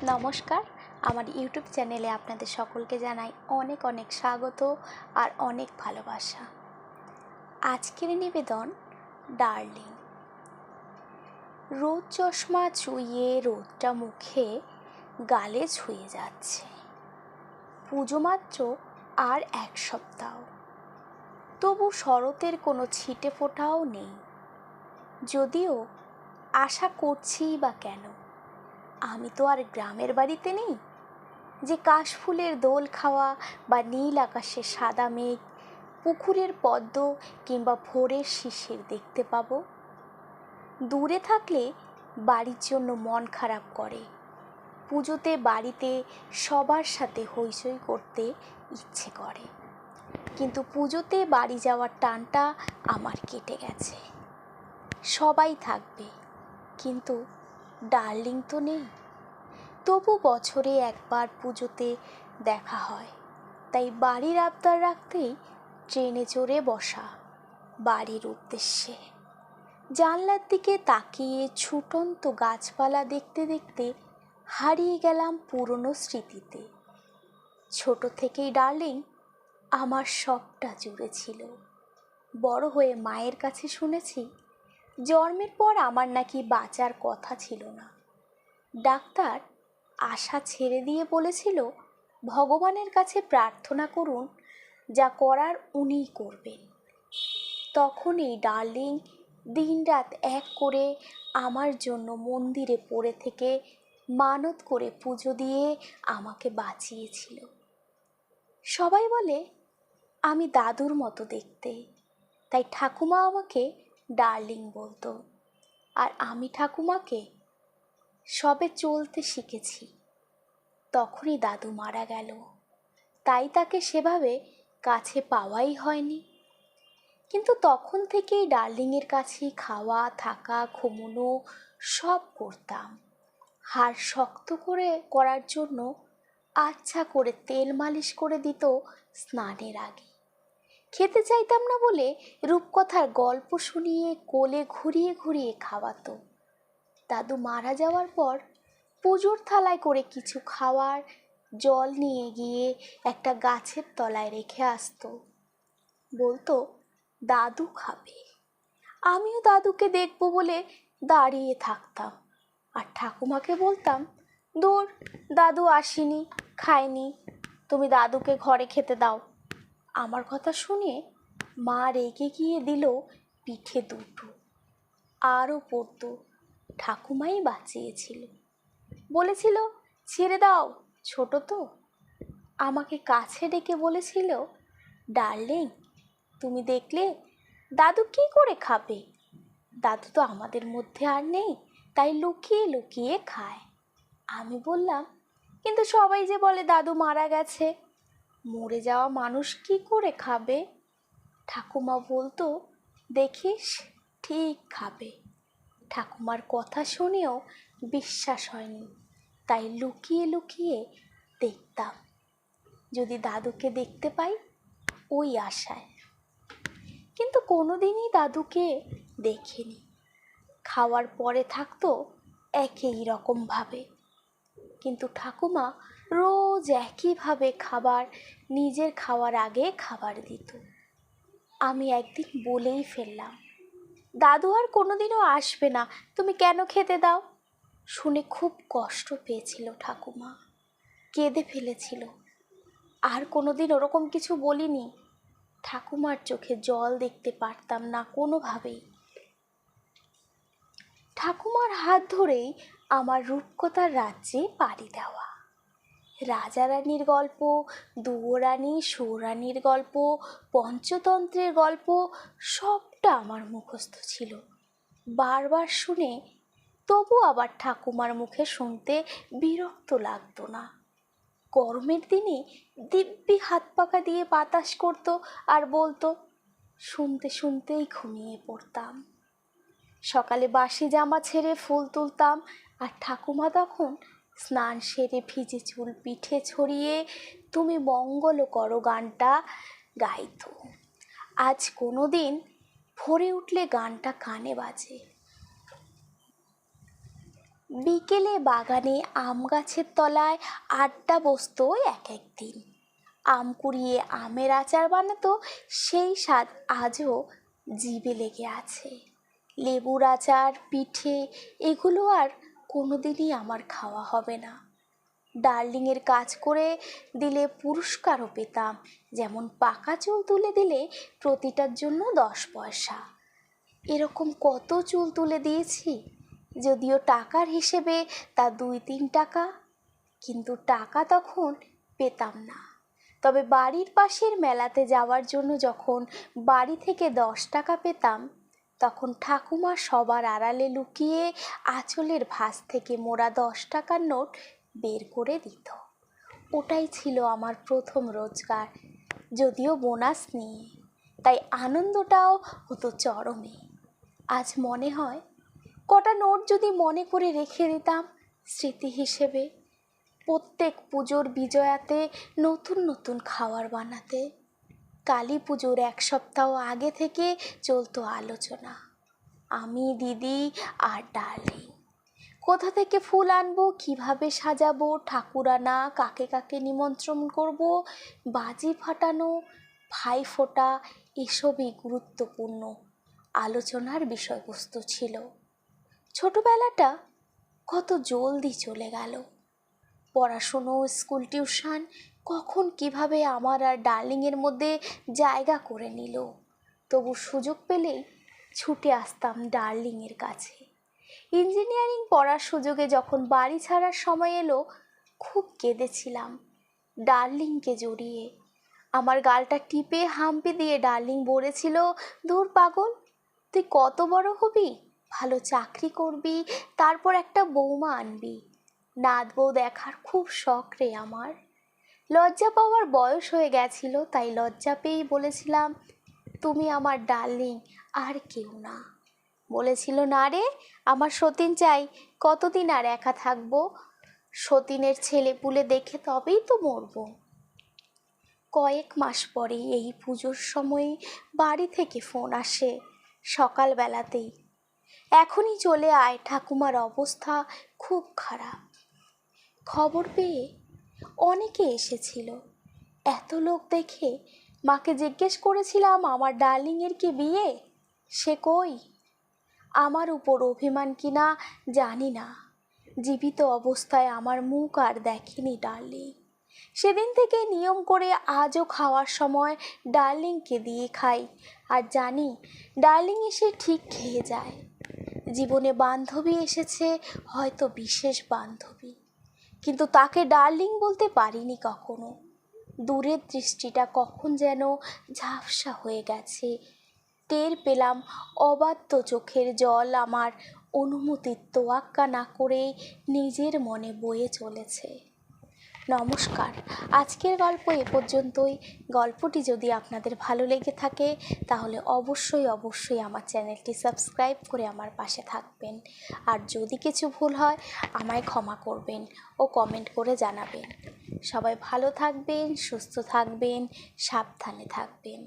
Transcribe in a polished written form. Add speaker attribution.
Speaker 1: নমস্কার, আমার ইউটিউব চ্যানেলে আপনাদের সকলকে জানাই অনেক অনেক স্বাগত আর অনেক ভালোবাসা। আজকের নিবেদন ডার্লিং। রোদ চশমা চুইয়ে রোদটা মুখে গালে ছুঁয়ে যাচ্ছে। পুজো মাত্র আর এক সপ্তাহ, তবু শরতের কোনো ছিটে ফোঁটাও নেই। যদিও আশা করছি বা কেন, আমি তো আর গ্রামের বাড়িতে নেই যে কাশফুলের দোল খাওয়া বা নীল আকাশের সাদা মেঘ, পুকুরের পদ্ম কিংবা ভোরের শিশির দেখতে পাবো। দূরে থাকলে বাড়ির জন্য মন খারাপ করে, পুজোতে বাড়িতে সবার সাথে হইচই করতে ইচ্ছে করে। কিন্তু পুজোতে বাড়ি যাওয়ার টানটা আমার কেটে গেছে। সবাই থাকবে, কিন্তু ডার্লিং তো নেই। তবু বছরে একবার পুজোতে দেখা হয়, তাই বাড়ির আবদার রাখতেই ট্রেনে চড়ে বসা বাড়ির উদ্দেশ্যে। জানলার দিকে তাকিয়ে ছুটন্ত গাছপালা দেখতে দেখতে হারিয়ে গেলাম পুরনো স্মৃতিতে। ছোট থেকেই ডার্লিং আমার সবটা জুড়ে ছিল। বড় হয়ে মায়ের কাছে শুনেছি, জন্মের পর আমার নাকি বাঁচার কথা ছিল না। ডাক্তার আশা ছেড়ে দিয়ে বলেছিল, ভগবানের কাছে প্রার্থনা করুন, যা করার উনিই করবেন। তখনই ডার্লিং দিনরাত এক করে আমার জন্য মন্দিরে পড়ে থেকে মানত করে পুজো দিয়ে আমাকে বাঁচিয়েছিল। সবাই বলে আমি দাদুর মতো দেখতে, তাই ঠাকুমা আমাকে ডার্লিং বলতো। আর আমি ঠাকুমাকে সবে চলতে শিখেছি, তখনই দাদু মারা গেল। তাই তাকে সেভাবে কাছে পাওয়াই হয়নি। কিন্তু তখন থেকেই ডার্লিংয়ের কাছেই খাওয়া, থাকা, ঘুমোনো সব করতাম। হাড় শক্ত করার জন্য আচ্ছা করে তেল মালিশ করে দিত স্নানের আগে। খেতে চাইতাম না বলে রূপকথার গল্প শুনিয়ে কোলে ঘুরিয়ে ঘুরিয়ে খাওয়াতো। দাদু মারা যাওয়ার পর পুজোর থালায় করে কিছু খাওয়ার জল নিয়ে গিয়ে একটা গাছের তলায় রেখে আসতো। বলতো দাদু খাবে। আমিও দাদুকে দেখবো বলে দাঁড়িয়ে থাকতাম, আর ঠাকুমাকে বলতাম, দূর, দাদু আসেনি, খায়নি, তুমি দাদুকে ঘরে খেতে দাও। আমার কথা শুনে মা রেগে গিয়ে দিল পিঠে দুটো। আরও পড়তো, ঠাকুমাই বাঁচিয়েছিল। বলেছিল ছেড়ে দাও, ছোট তো। আমাকে কাছে ডেকে বলেছিল, ডার্লিং তুমি দেখলে দাদু কি করে খাবে? দাদু তো আমাদের মধ্যে আর নেই, তাই লুকিয়ে লুকিয়ে খায়। আমি বললাম, কিন্তু সবাই যে বলে দাদু মারা গেছে, মরে যাওয়া মানুষ কি করে খাবে? ঠাকুমা বলতো, দেখিস ঠিক খাবে। ঠাকুমার কথা শুনেও বিশ্বাস হয়নি, তাই লুকিয়ে লুকিয়ে দেখতাম, যদি দাদুকে দেখতে পাই, ওই আশায়। কিন্তু কোনোদিনই দাদুকে দেখিনি। খাওয়ার পরে থাকতো একই রকমভাবে, কিন্তু ঠাকুমা রোজ একইভাবে খাবার নিজের খাওয়ার আগে খাবার দিত। আমি একদিন বলেই ফেললাম, দাদু আর কোনোদিনও আসবে না, তুমি কেন খেতে দাও? শুনে খুব কষ্ট পেয়েছিল ঠাকুমা, কেঁদে ফেলেছিল। আর কোনোদিন ওরকম কিছু বলিনি। ঠাকুমার চোখে জল দেখতে পারতাম না কোনোভাবেই। ঠাকুমার হাত ধরেই আমার রূপকথার রাজ্যে পাড়ি দেওয়া। রাজা রানীর গল্প, দুয়োরানী, সৌরানীর গল্প, পঞ্চতন্ত্রের গল্প সবটা আমার মুখস্থ ছিল। বারবার শুনে তবু আবার ঠাকুমার মুখে শুনতে বিরক্ত লাগতো না। গরমের দিনে দিব্যি হাত পাকা দিয়ে বাতাস করতো আর বলতো, শুনতে শুনতেই ঘুমিয়ে পড়তাম। সকালে বাসি জামা ছেড়ে ফুল তুলতাম, আর ঠাকুমা তখন স্নান সেরে ভিজে চুল পিঠে ছড়িয়ে তুমি মঙ্গল করো গানটা গাইতো। আজ কোনো দিন ভোরে উঠলে গানটা কানে বাজে। বিকেলে বাগানে আম গাছের তলায় আড্ডা বসতো এক একদিন। আম কুড়িয়ে আমের আচার বানাতো, সেই স্বাদ আজও জিভে লেগে আছে। লেবুর আচার, পিঠে, এগুলো আর কোনোদিনই আমার খাওয়া হবে না। ডার্লিংয়ের কাজ করে দিলে পুরস্কারও পেতাম, যেমন পাকা চুল তুলে দিলে প্রতিটার জন্য 10 পয়সা। এরকম কত চুল তুলে দিয়েছি, যদিও টাকার হিসেবে তা 2-3 টাকা, কিন্তু টাকা তখন পেতাম না। তবে বাড়ির পাশের মেলাতে যাওয়ার জন্য যখন বাড়ি থেকে 10 টাকা পেতাম, তখন ঠাকুমা সবার আড়ালে লুকিয়ে আঁচলের ভাঁজ থেকে মোড়া 10 টাকার নোট বের করে দিত। ওটাই ছিল আমার প্রথম রোজগার, যদিও বোনাস নিয়ে, তাই আনন্দটাও হতো চরমে। আজ মনে হয় কটা নোট যদি মনে করে রেখে দিতাম স্মৃতি হিসেবে, প্রত্যেক পুজোর বিজয়াতে নতুন নতুন খাবার বানাতে। কালী পুজোর 1 সপ্তাহ আগে থেকে চলতো আলোচনা, আমি, দিদি আর ডার্লিং। কোথা থেকে ফুল আনবো, কিভাবে সাজাবো, ঠাকুর আনা, কাকে কাকে নিমন্ত্রণ করব, বাজি ফাটানো, ভাইফোঁটা, এসবই গুরুত্বপূর্ণ আলোচনার বিষয়বস্তু ছিল। ছোটবেলাটা কত জলদি চলে গেল। পড়াশুনো, স্কুল, টিউশন কখন কিভাবে আমার আর ডার্লিংয়ের মধ্যে জায়গা করে নিল। তবু সুযোগ পেলেই ছুটে আসতাম ডার্লিংয়ের কাছে। ইঞ্জিনিয়ারিং পড়ার সুযোগে যখন বাড়ি ছাড়ার সময় এলো, খুব কেঁদেছিলাম ডার্লিংকে জড়িয়ে। আমার গালটা টিপে হাম্পি দিয়ে ডার্লিং বলেছিল, দূর পাগল, তুই কত বড় হবি, ভালো চাকরি করবি, তারপর একটা বৌমা আনবি। নাত বউ দেখার খুব শখ রে আমার। লজ্জা পাওয়ার বয়স হয়ে গেছিল, তাই লজ্জা পেয়েই বলেছিলাম, তুমি আমার ডার্লিং, আর কেউ না। বলেছিল, না রে, আমার সতীন চাই, কতদিন আর একা থাকবো, সতীনের ছেলে পুলে দেখে তবেই তো মরবো। কয়েক মাস পরে এই পুজোর সময় বাড়ি থেকে ফোন আসে সকালবেলাতেই, এখনই চলে আয়, ঠাকুমার অবস্থা খুব খারাপ। খবর পেয়ে অনেকে এসেছিল। এত লোক দেখে মাকে জিজ্ঞেস করেছিলাম, আমার ডার্লিংয়ের কি বিয়ে? সে কই? আমার উপর অভিমান কিনা জানি না, জীবিত অবস্থায় আমার মুখ আর দেখেনি ডার্লিং। সেদিন থেকে নিয়ম করে আজও খাওয়ার সময় ডার্লিংকে দিয়ে খাই, আর জানি ডার্লিং এসে ঠিক খেয়ে যায়। জীবনে বান্ধবী এসেছে, হয়তো বিশেষ বান্ধবী, কিন্তু তাকে ডার্লিং বলতে পারিনি কখনো। দূরের দৃষ্টিটা কখন যেন ঝাপসা হয়ে গেছে। টের পেলাম অবাধ্য চোখের জল আমার অনুমতির তোয়াক্কা না করেই নিজের মনে বয়ে চলেছে। নমস্কার, আজকের গল্প এ পর্যন্তই। গল্পটি যদি আপনাদের ভালো লেগে থাকে তাহলে অবশ্যই আমার চ্যানেলটি সাবস্ক্রাইব করে আমার পাশে থাকবেন। আর যদি কিছু ভুল হয় আমায় ক্ষমা করবেন ও কমেন্ট করে জানাবেন। সবাই ভালো থাকবেন, সুস্থ থাকবেন, সাবধানে থাকবেন।